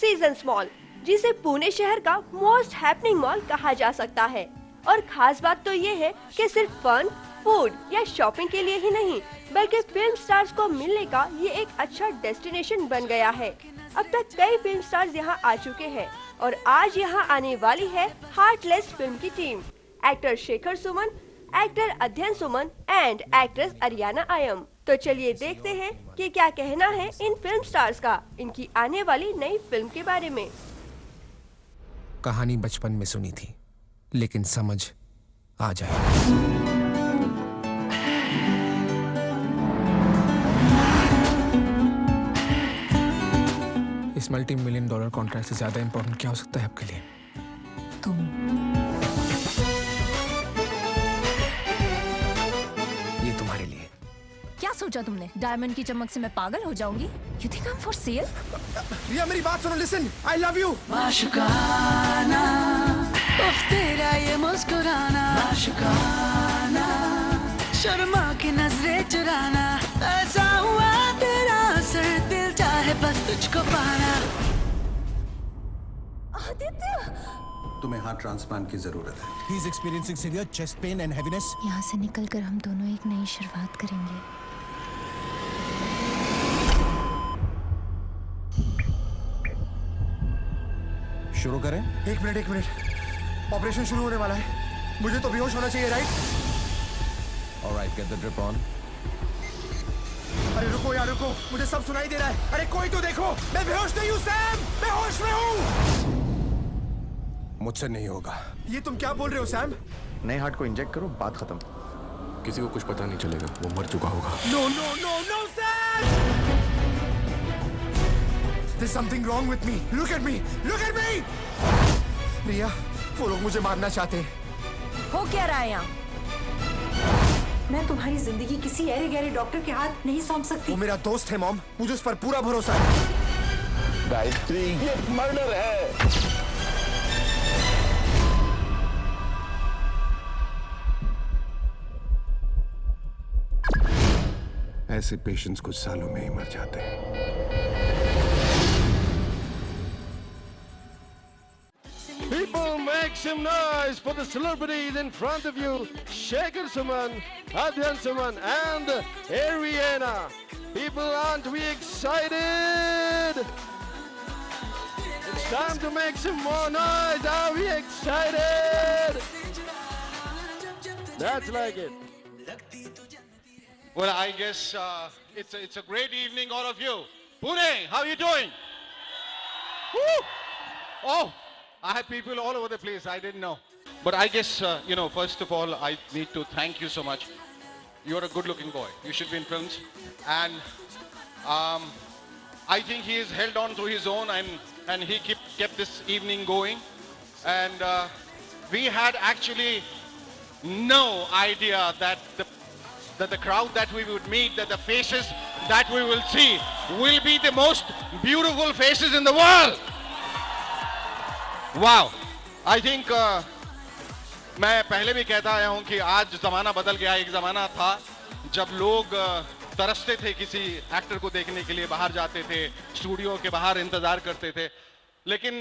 Seasons mall, जिसे पुणे शहर का मोस्ट हैपनिंग मॉल कहा जा सकता है। और खास बात तो ये है कि सिर्फ फन, फूड या शॉपिंग के लिए ही नहीं, बल्कि फिल्म स्टार्स को मिलने का ये एक अच्छा डेस्टिनेशन बन गया है। अब तक कई फिल्म स्टार्स यहाँ आ चुके हैं और आज यहाँ आने वाली है हार्टलेस फिल्म की team. Actor Shekhar Suman, actor अध्ययन सुमन एंड एक्ट्रेस अरियाना आयम। तो चलिए देखते हैं कि क्या कहना है इन फिल्म स्टार्स का इनकी आने वाली नई फिल्म के बारे में। कहानी बचपन में सुनी थी, लेकिन समझ आ जाए। इस $multi-million कॉन्ट्रैक्ट से ज्यादा इंपॉर्टेंट क्या हो सकता है आपके लिए? तुम। ये तुम्हारे लिए। क्या सोचा तुमने? डायमंड की चमक से मैं पागल हो जाऊंगी? You think I'm for sale? रिया मेरी बात सुनो, लिसन, I love you। माशुकाना, उफ तेरा ये मुस्कुराना, माशुकाना, शर्मा की नजरें चुराना, ऐसा हुआ तेरा असर, दिल चाहे बस तुझको पाना। आदित्य! तुम्हें हार्ट ट्रांसप्लांट की जरूरत है। He is experiencing severe chest pain and heaviness. यहाँ से निकलकर हम दोनों एक नई शुरुआत करेंगे। शुरू करें? एक मिनट। ऑपरेशन शुरू होने वाला है। मुझे तो बेहोश होना चाहिए, right? Alright, get the drip on. अरे रुको यार, रुको, मुझे सब सुनाई दे रहा है। अरे कोई तो देखो, मैं बेहोश नहीं हूँ सैम, मैं होश में हूँ। मुझसे नहीं होगा। ये तुम क्या बोल रहे हो सैम? नए हार्ट को इंजेक्ट करो, बात खत्म। किसी को कुछ पता नहीं चलेगा, वो मर चुका होगा। No, Sam! There's something wrong with me. Look at me! रिया, वो लोग मुझे मारना चाहते हैं। हो क्या रहा है यहाँ? मैं तुम्हारी जिंदगी किसी ऐरे गहरे डॉक्टर के हाथ नहीं सौंप सकती। वो मेरा दोस्त है मॉम, मुझे उस पर पूरा भरोसा है। गायत्री, ये मर्डर है। ऐसे पेशेंट्स कुछ सालों में ही मर जाते हैं। People, make some noise for the celebrities in front of you, Shekhar Suman, Adhyan Suman, and Ariana. People, aren't we excited? It's time to make some more noise. Are we excited? That's like it. Well, I guess it's a great evening, all of you. Pune, how are you doing? Woo! Oh, I have people all over the place. I didn't know. But I guess, first of all, I need to thank you so much. You're a good-looking boy. You should be in films. And I think he has held on to his own and he kept this evening going. And we had actually no idea that the crowd that we would meet, that the faces that we will see will be the most beautiful faces in the world. Wow. I think मैं पहले भी कहता आया हूं कि आज जमाना बदल गया। एक जमाना था जब लोग तरसते थे किसी एक्टर को देखने के लिए, बाहर जाते थे, स्टूडियो के बाहर इंतजार करते थे। लेकिन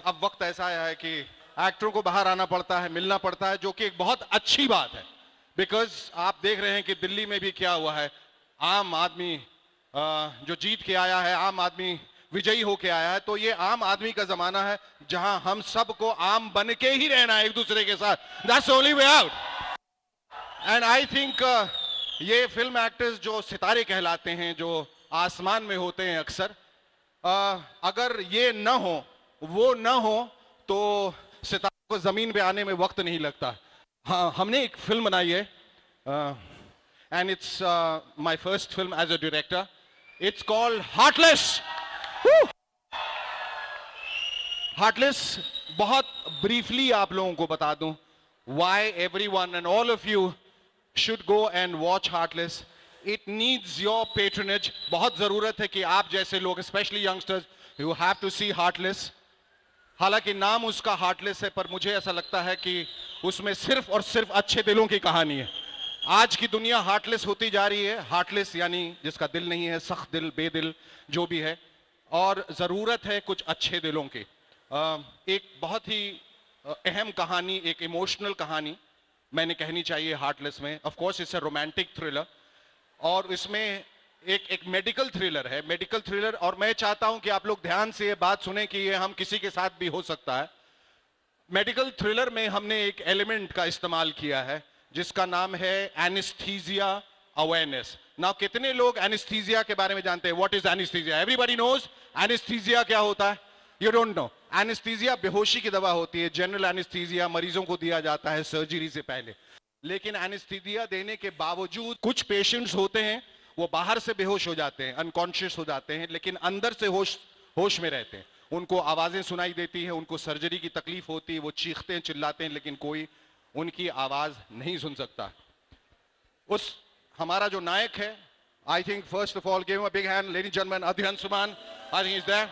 अब वक्त ऐसा आया है कि एक्टरों को बाहर आना पड़ता है, मिलना पड़ता है, जो कि एक बहुत अच्छी बात है। बिकॉज आप देख रहे हैं कि दिल्ली में भी क्या हुआ है। आम आदमी जो जीत के आया है, आम आदमी विजयी होके आया है। तो ये आम आदमी का जमाना है जहां हम सबको आम बन के ही रहना है एक दूसरे के साथ। That's the only way out. And I think ये फिल्म एक्टर्स जो सितारे कहलाते हैं, जो आसमान में होते हैं अक्सर, अगर ये न हो, वो न हो, तो सितारों को जमीन पे आने में वक्त नहीं लगता। हाँ, हमने एक फिल्म बनाई है and it's my first film as a director. It's called Heartless. Heartless, बहुत briefly आप लोगों को बता दूं why everyone and all of you should go and watch Heartless. It needs your patronage. बहुत जरूरत है कि आप जैसे लोग, especially youngsters, you have to see Heartless. हालांकि नाम उसका हार्टलेस है, पर मुझे ऐसा लगता है कि उसमें सिर्फ और सिर्फ अच्छे दिलों की कहानी है। आज की दुनिया हार्टलेस होती जा रही है। हार्टलेस यानी जिसका दिल नहीं है, सख्त दिल, बेदिल, जो भी है। और ज़रूरत है कुछ अच्छे दिलों की। एक बहुत ही अहम कहानी, एक इमोशनल कहानी मैंने कहनी चाहिए हार्टलेस में। Of course it's a romantic thriller और इसमें एक मेडिकल थ्रिलर है, मेडिकल थ्रिलर। और मैं चाहता हूं कि आप लोग ध्यान से ये बात सुने कि ये हम किसी के साथ भी हो सकता है। मेडिकल थ्रिलर में हमने एक एलिमेंट का इस्तेमाल किया है जिसका नाम है एनेस्थीसिया अवेयरनेस। नाउ कितने लोग एनेस्थीसिया के बारे में जानते हैं? What is anaesthesia? Everybody knows anaesthesia क्या होता है? You don't know. एनेस्थीसिया बेहोशी की दवा होती है। जनरल एनेस्थीसिया मरीजों को दिया जाता है सर्जरी से पहले। लेकिन एनेस्थीसिया देने के बावजूद कुछ पेशेंट्स होते हैं वो बाहर से बेहोश हो जाते हैं, अनकॉन्शियस हो जाते हैं, लेकिन अंदर से होश में रहते हैं। उनको आवाजें सुनाई देती हैं, उनको सर्जरी की तकलीफ होती है, वो चीखते हैं, चिल्लाते हैं, लेकिन कोई उनकी आवाज नहीं सुन सकता। उस हमारा जो नायक है, I think first of all give him a big hand ladies and gentlemen, Adhyayan Suman. I think is there.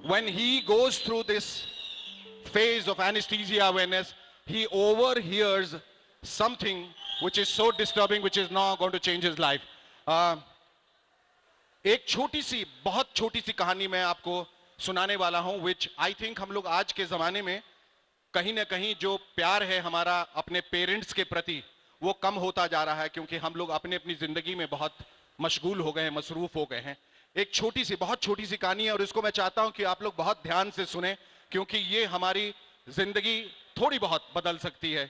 When he goes through this phase of anesthesia awareness, he overhears something which is so disturbing, which is now going to change his life. एक छोटी सी, बहुत छोटी सी कहानी मैं आपको सुनाने वाला हूं, which I think हम लोग आज के जमाने में कहीं ना कहीं जो प्यार है हमारा अपने पेरेंट्स के प्रति वो कम होता जा रहा है, क्योंकि हम लोग अपने अपनी जिंदगी में बहुत मशगूल हो गए हैं, मसरूफ हो गए हैं। एक छोटी सी, बहुत छोटी सी कहानी है और इसको मैं चाहता हूं कि आप लोग बहुत ध्यान से सुने, क्योंकि ये हमारी जिंदगी थोड़ी बहुत बदल सकती है।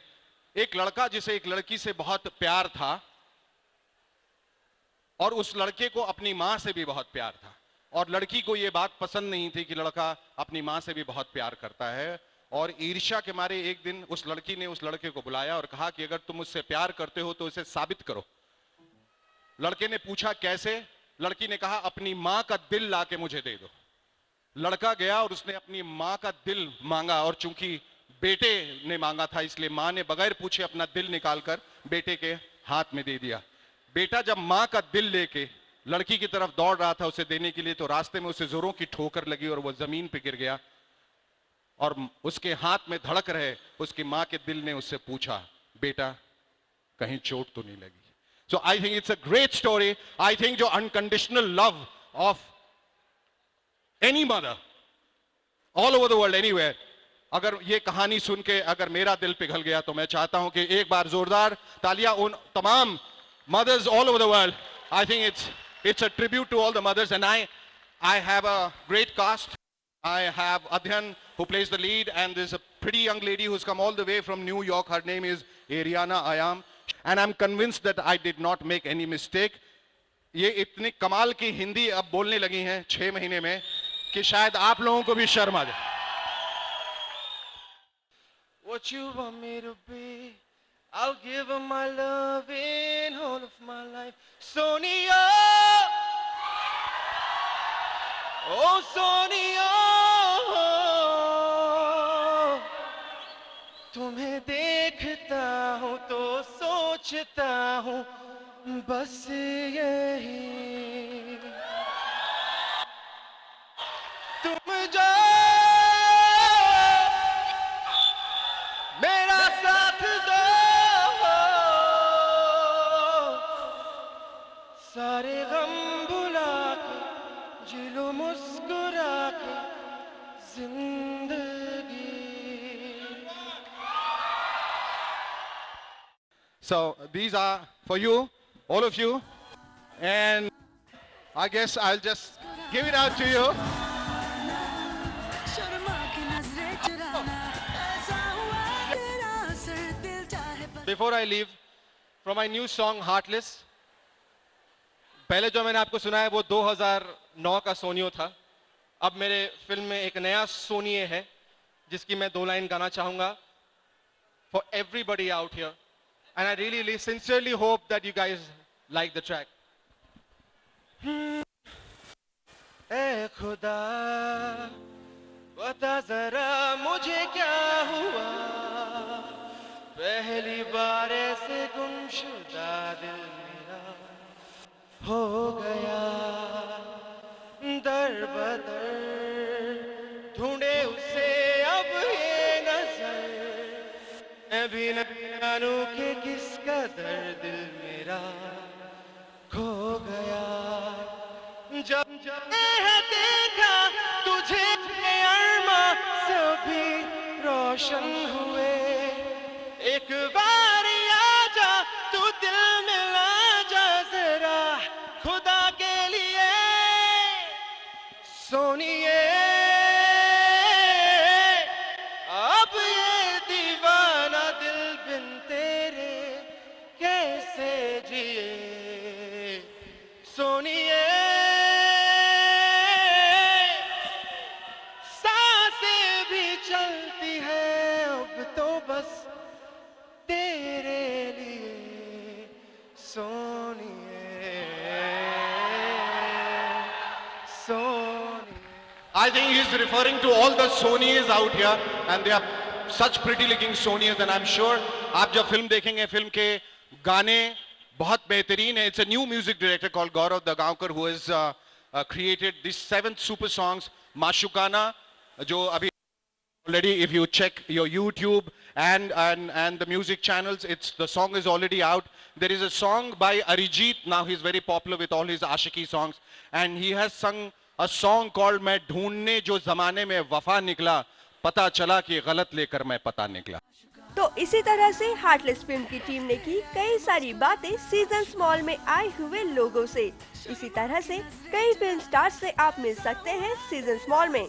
एक लड़का जिसे एक लड़की से बहुत प्यार था और उस लड़के को अपनी मां से भी बहुत प्यार था, और लड़की को यह बात पसंद नहीं थी कि लड़का अपनी मां से भी बहुत प्यार करता है। और ईर्ष्या के मारे एक दिन उस लड़की ने उस लड़के को बुलाया और कहा कि अगर तुम मुझसे प्यार करते हो तो इसे साबित करो। लड़के ने पूछा कैसे? लड़की ने कहा अपनी मां का दिल लाके मुझे दे दो। लड़का गया और उसने अपनी मां का दिल मांगा, और चूंकि बेटे ने मांगा था इसलिए मां ने बगैर पूछे अपना दिल निकालकर बेटे के हाथ में दे दिया। बेटा जब मां का दिल लेके लड़की की तरफ दौड़ रहा था उसे देने के लिए, तो रास्ते में उसे जोरों की ठोकर लगी और वो जमीन पे गिर गया, और उसके हाथ में धड़क रहे उसकी मां के दिल ने उससे पूछा, बेटा कहीं चोट तो नहीं लगी? So I think it's a great story. I think जो unconditional love of any mother all over the world, anywhere, अगर ये कहानी सुन के अगर मेरा दिल पिघल गया तो मैं चाहता हूं कि एक बार जोरदार तालियां उन तमाम mothers all over the world. I think it's a tribute to all the mothers, and I have a great cast. I have Adhyan who plays the lead, and there's a pretty young lady who's come all the way from New York. Her name is Ariana Ayam. And I'm convinced that I did not make any mistake. ये इतनी कमाल की हिंदी अब बोलने लगी हैं 6 महीने में कि शायद आप लोगों को भी शर्म आ जाए। What you want me to be? I'll give her my love in all of my life. Sonia, oh Sonia, तुम्हें देखता हूँ तो सोचता हूँ बस यही, तुम जो मेरा साथ दो, सारे गम भुला के जी लो मुस्कुरा के जिंदगी। So these are for you, all of you, and I guess I'll just give it out to you. Before I leave, from my new song Heartless, पहले जो मैंने आपको सुना है वो 2009 का सोनियो था। अब मेरे फिल्म में एक नया सोनिये है जिसकी मैं 2 लाइन गाना चाहूंगा for everybody out here, and I really sincerely hope that you guys like the track. ऐ खुदा बता जरा मुझे क्या हुआ, पहली बार ऐसे गुमशुदा दिल मेरा हो गया, दर बदर ढूंढे उसे अब ये नजर, भी न जानू के किसका दर्द दिल मेरा खो गया। है देखा तुझे अरमा सभी रोशन हुए। एक बार आजा तू दिल मिला जा जरा खुदा के लिए सोनिए। अब ये दीवाना दिल बिन तेरे कैसे जिए सोनिए। सांसें भी चलती है अब तो बस तेरे लिए सोनिए सोनिए। I think he's referring to all the Sonys out here and they are such pretty looking Sonys and I'm sure आप जब फिल्म देखेंगे फिल्म के गाने बहुत बेहतरीन है। It's a new music director called Gaurav Dagaonkar who has created these 7 super songs. Mashukana जो अभी already if you check your YouTube and the music channels, the song is already out. There is a song by Arijit, now he's very popular with all his Ashiki songs and he has sung a song called मैं ढूंढने जो जमाने में वफा निकला पता चला कि गलत लेकर मैं पता निकला। तो इसी तरह से हार्टलेस फिल्म की टीम ने की कई सारी बातें सीजन्स मॉल में आए हुए लोगों से। इसी तरह से कई फिल्म स्टार्स से आप मिल सकते हैं सीजन्स मॉल में।